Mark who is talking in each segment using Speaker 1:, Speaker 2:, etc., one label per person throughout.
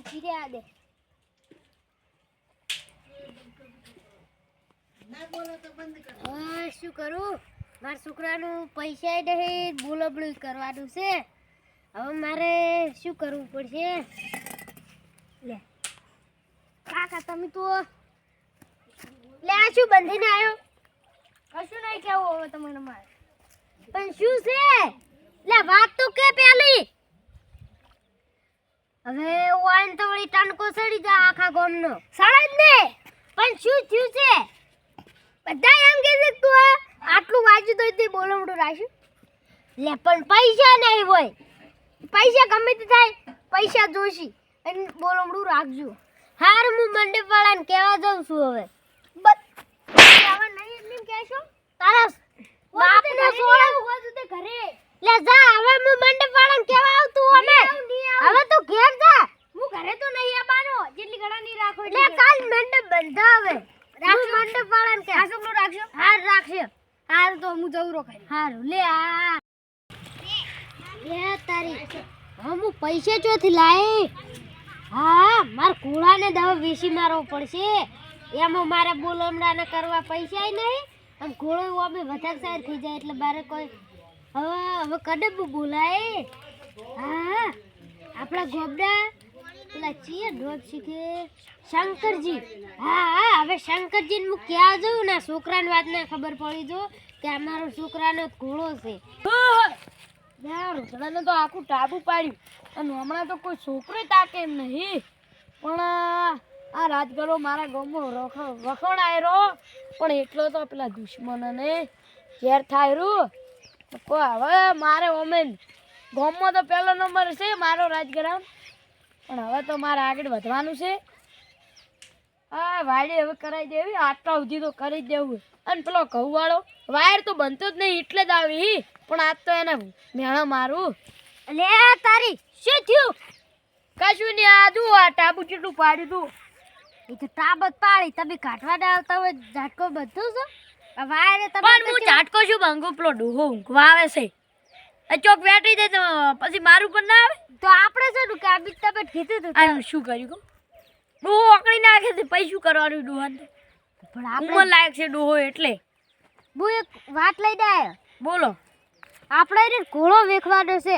Speaker 1: પીરે આ દે ના બોલો તો બંધ કરો શું કરું માર છોકરાનું પૈસા નહીં બોલબડું કરવાનું છે હવે મારે શું કરવું પડશે લે કાકા તમે તો લે આ શું બંધીને આવ્યો કશું નહીં કેવું હવે તમને મારે પણ શું છે લે વાત તો કે પેલી હવે વાઈન તો વળી ટનકો સડી જા આખા ગામનો સડા જ ને પણ શું થયું છે બધા એમ કે છે તું આટલું વાંચ્યું તો તે બોલવડું રાખ્યું લે પણ પૈસા નહીં હોય પૈસા ગમે તે થાય પૈસા જોશી અને બોલવડું રાખજો હાર હું મંડપ વાળાને કહેવા જાઉં છું હવે હવે નહીં એટલે કહેશો તારા બાપને સોળા હોજુ તે ઘરે લે જા હવે હું મંડપ વાળાને કહેવા આવતું અમે હવે તું ઘેર જા હું ઘરે તો નહીં આવવાનો જેટલી ઘડા નહીં રાખો લે કાલ મંડપ બંધા હવે રાખો મંડપ વાળાને કે આસુકલો રાખજો હાર રાખશે હાર તો હું જઉં રોકાઈ હાર લે આ લે તારી હું પૈસા ચોથી લાય હા માર કુળાને દવા વેસી મારવો પડશે એમાં મારે બોલમડાને કરવા પૈસા નહીં અને ઘોડો અમે વધારે સાર થઈ જાય એટલે મારે કોઈ હવે કડબ બોલાય હા આપણા ગોબડા પેલા ચીએ ડોગ શીખે શંકરજી હા હવે શંકરજીને હું ક્યાં જઉં ને છોકરાની વાત ને ખબર પડી જો કે અમારો છોકરાનો ઘોડો છે
Speaker 2: રૂસડાને તો આખું ટાબુ પાડ્યું અને હમણાં તો કોઈ છોકરો તાકે એમ નહીં પણ આ રાજગરો મારા ગામમાં વખણાયરો પણ એટલો તો પેલા દુશ્મનને ઝેર થાય રૂ હવે મારે ઓમે ગામમાં તો પહેલો નંબર છે મારો રાજગરામ પણ હવે તો મારે આગળ વધવાનું છે હા વાડી હવે કરાવી દેવી આટલા સુધી તો કરી જ દેવું અને પેલો ઘઉંવાળો વાયર તો બનતો જ નહીં એટલે જ આવી પણ આજ તો એને મેળા મારું
Speaker 1: લે તારી શું થયું
Speaker 2: કશું નહીં આ જુઓ આ ટાબુ કેટલું પાડ્યું તું
Speaker 1: એ તો તાબત પાડી તમે કાઢવા આવતા હોય ઝાટકો બધું છે વાયરે તમે
Speaker 2: પણ હું ઝાટકો શું ભાંગો પેલો ડોહો ઊંઘવા આવે છે એ ચોક વેટી દે તો પછી મારું પણ ના આવે
Speaker 1: તો આપણે શું કે આ બીજ તબેટ કીધું તું
Speaker 2: આ શું કર્યું કહું ડોહો અકડી નાખે છે પછી શું કરવાનું ડોહાને
Speaker 1: પણ
Speaker 2: ઉંમર લાયક છે ડોહો એટલે
Speaker 1: બુ એક વાત લઈને આવ્યો
Speaker 2: બોલો
Speaker 1: આપણે રે ઘોડો વેખવાનો છે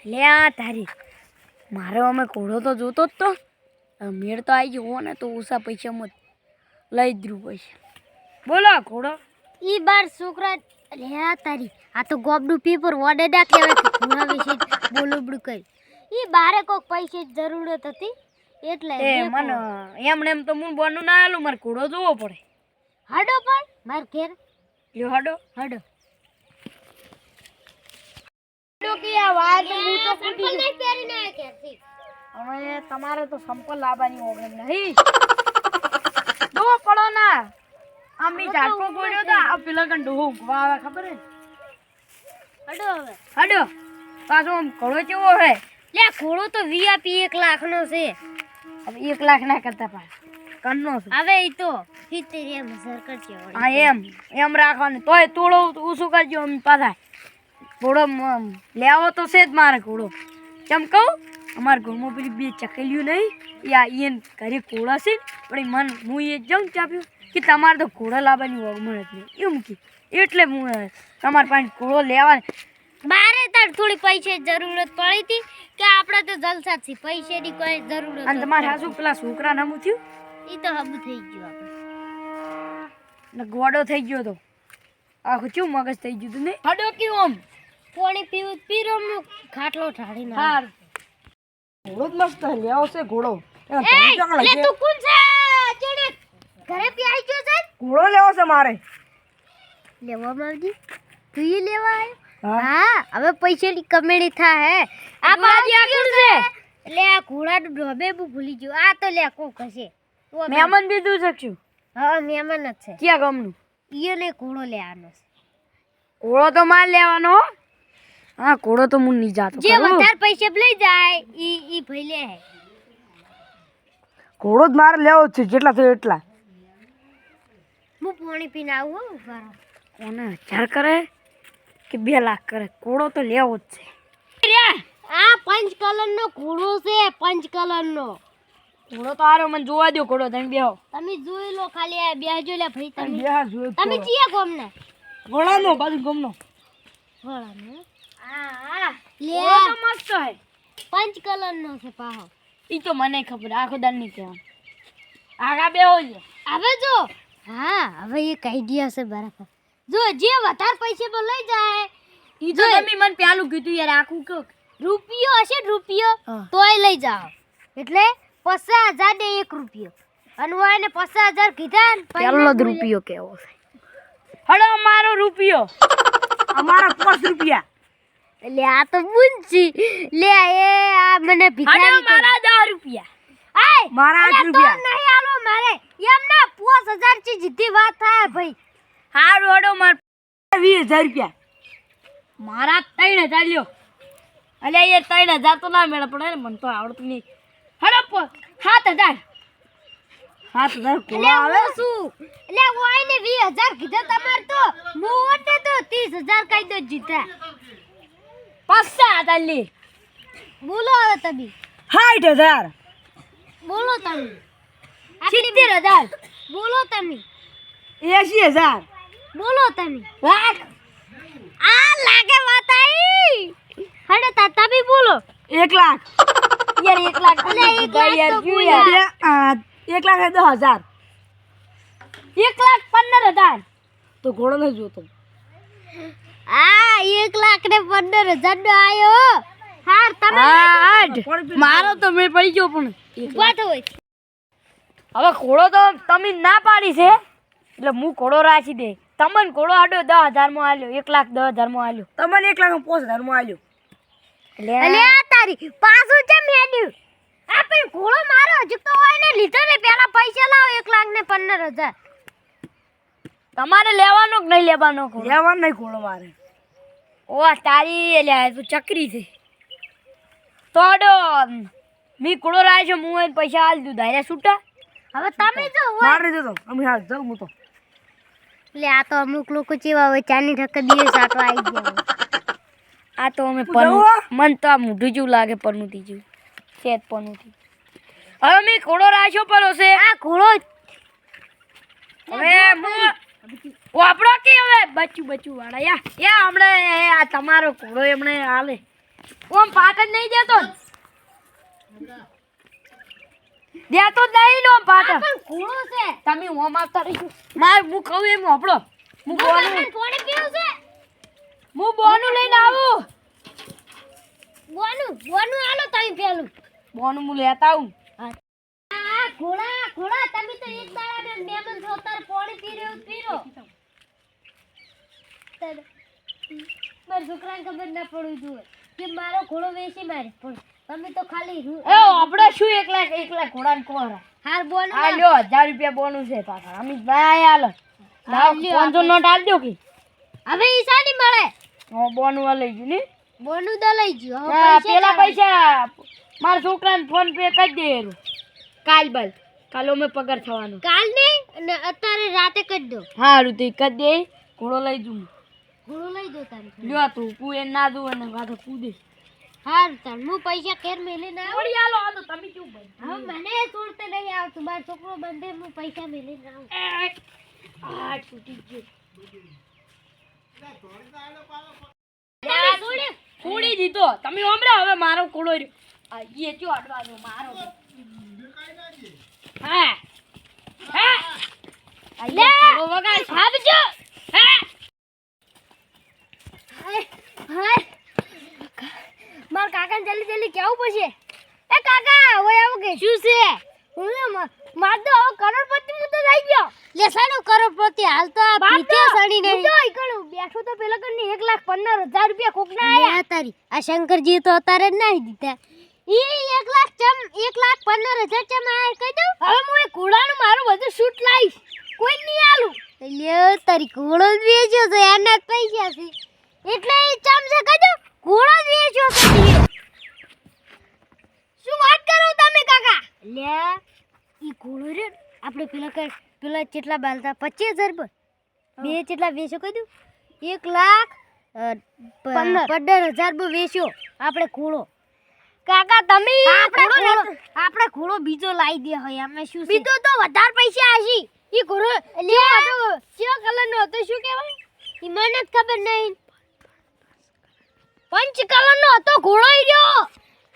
Speaker 2: લે આ તારી મારો અમે ઘોડો તો જોતો જ તો મેળ તો આવી ગયો ને તો ઓછા પૈસામાં લઈ જ દ્રું પૈસા બોલો ઘોડો
Speaker 1: ઈ બાર છોકરા લે તારી આ તો ગોબડું પેપર વડે ના કહેવાય કે ઘોડા વિશે બોલુબડું કરી ઈ બારે કોક પૈસે જરૂરત હતી એટલે
Speaker 2: એ મને એમ તો હું બોનું ના આલું મારે ઘોડો જોવો પડે
Speaker 1: હડો પણ માર ઘેર
Speaker 2: લ્યો હડો
Speaker 1: હડો
Speaker 2: કે આ વાર તો હું તો
Speaker 1: સંપલ નહીં પહેરીને આયા ઘેરથી
Speaker 2: હવે તમારે તો સંપલ લાવવાની ઓગણ નહીં દો પડો ના આમી ઝાટકો ગોળ્યો તો આ પેલા કન ડોહો ઊંઘવા આવે ખબર હે
Speaker 1: હડો હવે
Speaker 2: હડો પાછો આમ ઘોડો કેવો હે
Speaker 1: લે ઘોડો તો વીઆઈપી 1 લાખ નો છે
Speaker 2: હવે 1 લાખ ના કરતા પા કનનો છે
Speaker 1: હવે ઈ તો 70,000 કરજો
Speaker 2: હા એમ રાખવાનું તોય તોડો ઓછું કરજો અમે પાછા ઘોડો લેવો તો છે જ મારે ઘોડો કેમ કહું અમારા ઘરમાં પેલી બે ચકેલ્યું નહીં યા એને ઘરે ઘોડા છે પણ મન હું એ જઉં ચાપ્યું કે તમારે તો ઘોડા લાવવાની વગમણ જ નહીં એવું કે એટલે હું તમારે પાસે ઘોડો લેવા
Speaker 1: મારે તાર થોડી પૈસા જરૂરત પડી હતી કે આપણે તો જલસા છે પૈસાની કોઈ જરૂરત
Speaker 2: અને તમારે હાસુ પેલા છોકરા નામું થયું
Speaker 1: ઈ તો હબુ થઈ ગયું આપણે
Speaker 2: ને ગોડો થઈ ગયો તો આખું ચેવું મગજ થઈ ગયું તું ને હડો કેવું આમ
Speaker 1: પાણી પીવું પીરો ખાટલો ઠાડી ના
Speaker 2: હાર ઘોડો જ મસ્ત લેવો છે ઘોડો
Speaker 1: લે તું કોણ છે ચેડે ઘરે પી આવી ગયો છે
Speaker 2: ઘોડો લેવો છે મારે
Speaker 1: લેવા માવજી તું ઈ લેવા આવ્યો હા હવે પૈસાની કમેણી થા હે આ બાજી આ કોણ છે લે આ ઘોડાનું ડોબે બુ ભૂલી ગયો આ તો લે કોક હશે
Speaker 2: મહેમાન બીજું શકશું
Speaker 1: હા મહેમાન જ છે
Speaker 2: ક્યાં ગામનું
Speaker 1: ઈયોને ઘોડો લેવાનો છે
Speaker 2: ઘોડો તો માર લેવાનો હા ઘોડો તો હું નહીં જાતો
Speaker 1: જે વધારે પૈસા લઈ જાય ઈ ભાઈ લે હે
Speaker 2: ઘોડો જ મારે લેવો છે જેટલા થયો એટલા
Speaker 1: હું પાણી પીને આવું હો ઘર
Speaker 2: એને 1000 કરે કે 2 લાખ કરે ઘોડો તો લેવો જ છે
Speaker 1: આ પંચ કલર નો ઘોડો છે પંચ કલર નો
Speaker 2: ઘોડો તો હારો મને જોવા દો ઘોડો તમે બેહો
Speaker 1: તમે જોઈ લો ખાલી આ બેહજો લે ભાઈ તમે
Speaker 3: બેહા જોયો
Speaker 1: તમે ચિયા ગોમના
Speaker 3: ઘોડાનો બાજુ ગમનો
Speaker 1: ઘોડાનો
Speaker 2: હા
Speaker 1: લે
Speaker 2: ઘોડો તો મસ્ત હે
Speaker 1: પંચ કલરનો છે પાહો
Speaker 2: ઈ તો મને ખબર આખો દાન ની કહેવાનું આગા બેહો છે
Speaker 1: હવે જો હા હવે એક આઈડિયા છે બરાબર જો જે વધારે પૈસે પર લઈ જાય
Speaker 2: ઈ તો તમે મને પેલું કીધું યાર આખું કયો
Speaker 1: રૂપિયો હશે ને રૂપિયો
Speaker 2: હા.
Speaker 1: તોય લઈ જાઓ એટલે 50,000 ને 1 રૂપિયો અને હું એને 50,000 કીધા ને
Speaker 2: પેલો જ રૂપિયો કેવો છે હડો મારો રૂપિયો
Speaker 3: અમારા 5 રૂપિયા
Speaker 1: લે આ તો બુંચી લે એ આ મને
Speaker 2: હડો
Speaker 1: ભિખારી
Speaker 2: મારા 10 રૂપિયા
Speaker 1: આય
Speaker 3: મારા 8 રૂપિયા
Speaker 1: નહીં આલો મારે એમ ના 5000 થી જીધી વાત થાય ભાઈ
Speaker 2: હારું હડો માર
Speaker 3: 20000 રૂપિયા
Speaker 2: મારા 3000 લ્યો અલ્યા યાર 3000 તો ના મેળે પડે ને મને તો આવડતું નહીં હડો 7000
Speaker 3: 7000
Speaker 1: એટલે
Speaker 3: ઘોડા આવે
Speaker 1: હું શું એટલે હું આઈને 20000 કીધા તમાર તો હું ઓટે તો 30000 કહી દો જીતા
Speaker 2: 5000 લે
Speaker 1: બોલો હવે તમે
Speaker 3: 60000
Speaker 1: બોલો તમે
Speaker 2: 70000
Speaker 1: બોલો તમે
Speaker 3: 80000
Speaker 1: બોલો તમે
Speaker 2: લાખ
Speaker 1: આ લાગે વાત આઈ હડે તા તમે બોલો
Speaker 3: 1 લાખ
Speaker 2: યાર 1 લાખ
Speaker 1: અલે 1 લાખ
Speaker 2: યાર
Speaker 1: તો
Speaker 2: શું
Speaker 1: બોલ્યા.
Speaker 2: યાર
Speaker 3: 1 લાખ 10,000
Speaker 2: 1,15,000
Speaker 3: તો ઘોડો નહીં જોતો
Speaker 1: આ 1,15,000 નો આયો હાર તમે
Speaker 2: મારો તો મેં પડી ગયો પણ
Speaker 1: ઉભા થો
Speaker 2: હવે ઘોડો તો તમે ના પાડી છે એટલે હું ઘોડો રાખી દે તમને ઘોડો આડો 10,000 માં આલ્યો 1,10,000 માં આલ્યો
Speaker 3: તમને 1 લાખ 5,000 માં આલ્યો
Speaker 1: અલે આ તારી પાછું છે મેડ્યું આ પણ ઘોડો મારો હજુ તો હોય ને લીધો ને પેલા પૈસા લાવો 1,15,000
Speaker 2: તમારે લેવાનો કે નહીં લેવાનો ઘોડો
Speaker 3: લેવાનું નહીં ઘોડો મારે
Speaker 2: ઓ તારી એટલે તું ચકરી છે તો આડો મી ઘોડો રાખ્યો હું એને પૈસા આલ દઉં ધાર્યા છૂટા
Speaker 1: હવે તમે જો હોય
Speaker 3: મારે જતો અમે હાલ જાઉં હું તો
Speaker 1: લે આ તો અમુક લોકો ચેવા હોય ચાની ઠક્કર દિવસ આટવા આવી ગયા
Speaker 2: આ તો અમે
Speaker 3: તું જવો?
Speaker 2: મન તો આ મોઢું જેવું લાગે પરનુતી જેવું શેત પરનુતી હવે મેં ઘોડો રાખ્યો પડો છે
Speaker 1: આ ઘોડો
Speaker 2: હવે વાપરો કે હવે બચ્ચું વાળા યા હમણે આ તમારો ઘોડો એમણે હાલે ઓમ પાટ જ નહીં દેતો ને. દેતો જ નહીં નો પાટ
Speaker 1: આ પણ ઘોડો છે
Speaker 2: તમે ઓમ આવતા રહીશું માર હું કહું એમ વાપરો હું બોનું
Speaker 1: પાણી પીવું છે
Speaker 2: લઈને આવું
Speaker 1: બોનું આલો તમે પેલું
Speaker 2: બોનું હું લેતા આવું
Speaker 1: આ ઘોડા તમે તો એક દાડા ને મહેમાન છો તાર પાણી પી રહ્યો મારા છોકરાને ખબર ના પડવી જોઈએ કે મારો ઘોડો વેચી મારે પણ તમે તો ખાલી
Speaker 2: એ આપણે શું 1 લાખ ઘોડાને કોરા
Speaker 1: હાર બોન
Speaker 2: આ લ્યો 1000 રૂપિયા બોનું છે પાછા અમિતભાઈ હાલો લાવ 500 નોટ આલ દો કે
Speaker 1: હવે ઈસા નહીં મળે
Speaker 2: હું બોનું આ લઈ ગયું ને
Speaker 1: બોનું તો લઈ ગયો હવે
Speaker 2: હા,
Speaker 1: પૈસા
Speaker 2: પેલા
Speaker 1: ના
Speaker 2: પૈસા મારા છોકરાને ફોન પે કરી દે એરું. કાલ અમે પગાર થવાનો
Speaker 1: કાલ નહીં અને અત્યારે રાતે કરી દો
Speaker 2: હારું તે કરી દે ઘોડો લઈ જઉં
Speaker 1: ઘોડો લઈ દો તારે
Speaker 2: લ્યો તું કુએ ના દઉં અને પાછો કૂદે
Speaker 1: હાર તાર હું પૈસા કેર મેલી ના આવું.
Speaker 2: થોડી આલો આ તો તમે શું ભાઈ
Speaker 1: હવે મને છોડતે નહીં આવતું મારો છોકરો બંધે હું પૈસા મેલી ના આવું.
Speaker 2: આ છૂટી ગયો
Speaker 1: તમે છોડ્યો?
Speaker 2: છોડી દીધો તમે હમણાં હવે મારો ઘોડો રહ્યો આ એ જો અડવાનો મારો હા હા આ
Speaker 1: લે!
Speaker 2: ઘોડો વગાડ
Speaker 1: ભાગજો!
Speaker 2: હા
Speaker 1: હાય માર કાકાને જલ્દી કેવું પડશે એ કાકા ઓય આવો કે શું છે માર તો હવે કરોડપતિ હું તો થઈ ગયો લે સાનો કરોડપતિ હાલ તો આ ભીતે સડી નહીં તો ઈકણ બેઠો તો પેલા કરની 1,15,000 રૂપિયા કોકના આયા તારી આ શંકરજી તો અતારે જ નહીં દીધા ઈ 1,15,000 ચમ આયા કહી દઉં હવે હું એ ઘોડાનું મારું બધું શૂટ લાઈશ કોઈ નહીં આલું લે તારી ઘોડો જ વેચ્યો છે એના જ પૈસા છે એટલે ઈ ચમ છે કહી દઉં ઘોડો જ વેચ્યો છે શું વાત કરો તમે કાકા લે ઈ ઘોડો રે આપણે પેલા કેટલા બાલતા 25,000 પર બે કેટલા વેચ્યો કહી દઉં 1,15,000 પર વેચ્યો આપણે ઘોડો કાકા તમે આપણે ઘોડો બીજો લાવી દે હોય અમે શું બીજો તો વધારે પૈસા આશી ઈ ઘોડો કેવા કલરનો હતો શું કહેવાય ઈ મને જ ખબર નહીં પંચ કલરનો હતો ઘોડો ઈ રહ્યો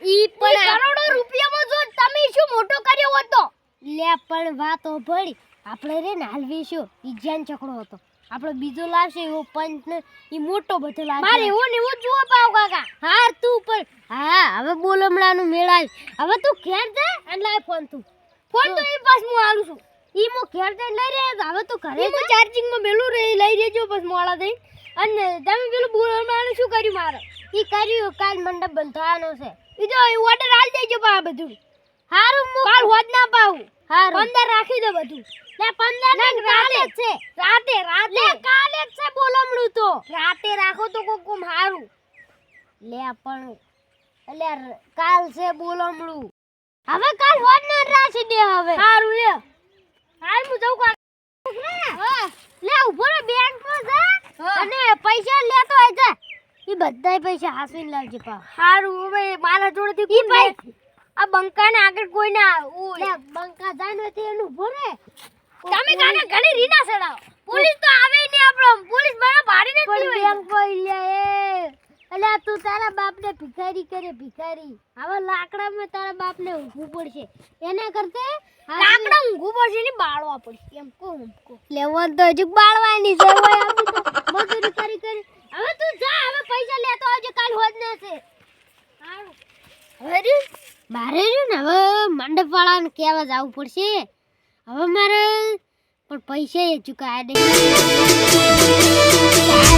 Speaker 1: ઈ પણ કરોડો રૂપિયામાં જો તમે શું મોટો કર્યો હતો લે પણ વાતો ભળી આપણે રે ને હાલવીશું ઈ જાન ચકડો હતો આપણે બીજો લાવશે એવો પંચ ને ઈ મોટો બધો લાવશે મારે એવો ને એવો જુઓ પાવ કાકા હા તું પણ હા હવે બોલમણાનું મેળાય હવે તું ઘેર જા અને લાય ફોન તો ઈ પાસ હું આલું છું ઈ મો ઘેર જઈને લઈ રહ્યા હવે તું ઘરે જા ચાર્જિંગ માં મેલું રે લઈ લેજો બસ મોળા દઈ અને તમે પેલું બોલમણાનું શું કર્યું મારે ઈ કર્યું કાલ મંડપ બંધાવાનો છે ઈ જો ઓર્ડર આલ દેજો બા બધું હારું હું કાલ હોદ ના પાઉં હારું 15 રાખી દે બધું લે 15 ને રાતે છે રાતે લે કાલે જ છે બોલમણું તો રાતે રાખો તો કોમ હારું લે પણ એટલે કાલ છે બોલમણું હવે કાલ હોદ ના રાખી દે હવે હારું લે હાલ હું જાઉં હા લે ઉભો રે બેંક માં જા અને પૈસા લેતો આય જા ઈ બધાય પૈસા હાસીને લાવજે પા હારું હવે મારા જોડેથી ઈ પૈસા આ બંકા ને આગળ કોઈ ના લે બંકા જાય નથી એનું ઉભો રે તમે કાકા ઘણી રીના સડાવ પોલીસ તો આવે ને આપણો પોલીસ બરા ભાડી નથી હોય બેંક કોઈ લે અલ્યા તું તારા બાપને ભિખારી કરે ભિખારી હવે લાકડામાં તારા બાપને ઊભું પડશે એના કરતે લાકડા ઊભું પડશે ને બાળવા પડશે એમ કો લેવન તો હજુ બાળવાની છે હોય આપી તો મજૂરી કરી કરી હવે તું જા હવે પૈસા લેતો આવજે કાલ હોદ ને છે હારું હવે મારે ને હવે મંડપ વાળાને કહેવા જવું પડશે હવે મારે પણ પૈસા એ ચૂકાયા નહીં